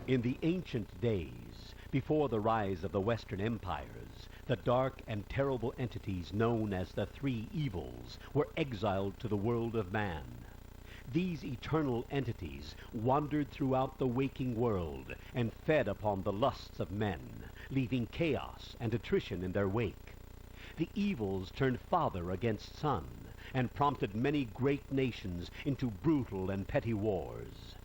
In the ancient days, before the rise of the Western empires, the dark and terrible entities known as the Three Evils were exiled to the world of man. These eternal entities wandered throughout the waking world and fed upon the lusts of men, leaving chaos and attrition in their wake. The evils turned father against son and prompted many great nations into brutal and petty wars.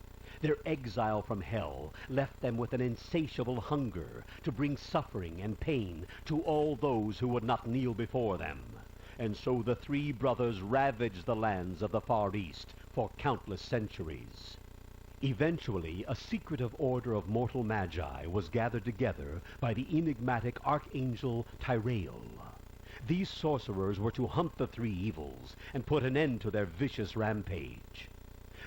Their exile from hell left them with an insatiable hunger to bring suffering and pain to all those who would not kneel before them. And so the three brothers ravaged the lands of the Far East for countless centuries. Eventually, a secretive order of mortal magi was gathered together by the enigmatic archangel Tyrael. These sorcerers were to hunt the three evils and put an end to their vicious rampage.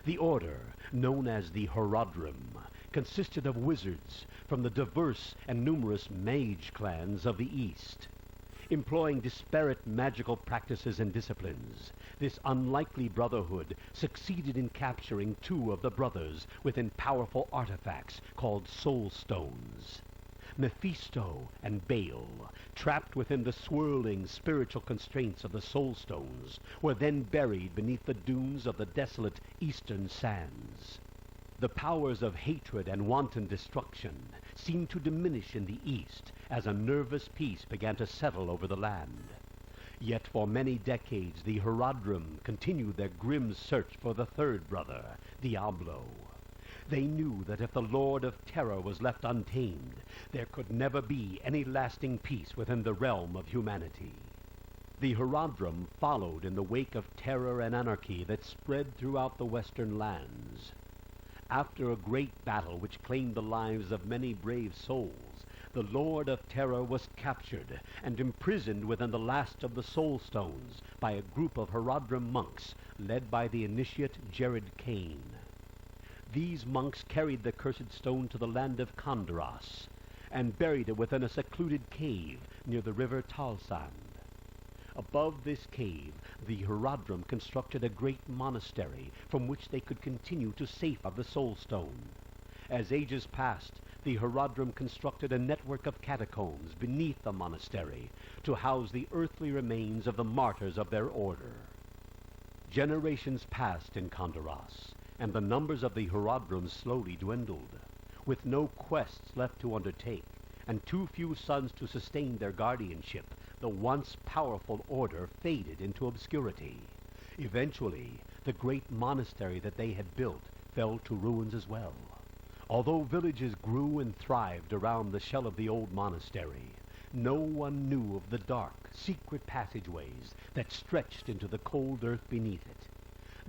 The order, known as the Horadrim, consisted of wizards from the diverse and numerous mage clans of the East. Employing disparate magical practices and disciplines, this unlikely brotherhood succeeded in capturing two of the brothers within powerful artifacts called soul stones. Mephisto and Baal, trapped within the swirling spiritual constraints of the soul stones, were then buried beneath the dunes of the desolate eastern sands. The powers of hatred and wanton destruction seemed to diminish in the east as a nervous peace began to settle over the land. Yet for many decades the Horadrim continued their grim search for the third brother, Diablo. They knew that if the Lord of Terror was left untamed, there could never be any lasting peace within the realm of humanity. The Horadrim followed in the wake of terror and anarchy that spread throughout the western lands. After a great battle which claimed the lives of many brave souls, the Lord of Terror was captured and imprisoned within the last of the Soul Stones by a group of Horadrim monks led by the initiate Jared Kane. These monks carried the cursed stone to the land of Kandaras and buried it within a secluded cave near the river Talsand. Above this cave, the Horadrim constructed a great monastery from which they could continue to safeguard the soul stone. As ages passed, the Horadrim constructed a network of catacombs beneath the monastery to house the earthly remains of the martyrs of their order. Generations passed in Kandaras, and the numbers of the Horadrim slowly dwindled. With no quests left to undertake, and too few sons to sustain their guardianship, the once powerful order faded into obscurity. Eventually, the great monastery that they had built fell to ruins as well. Although villages grew and thrived around the shell of the old monastery, no one knew of the dark, secret passageways that stretched into the cold earth beneath it.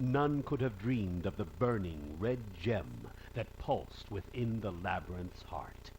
None could have dreamed of the burning red gem that pulsed within the labyrinth's heart.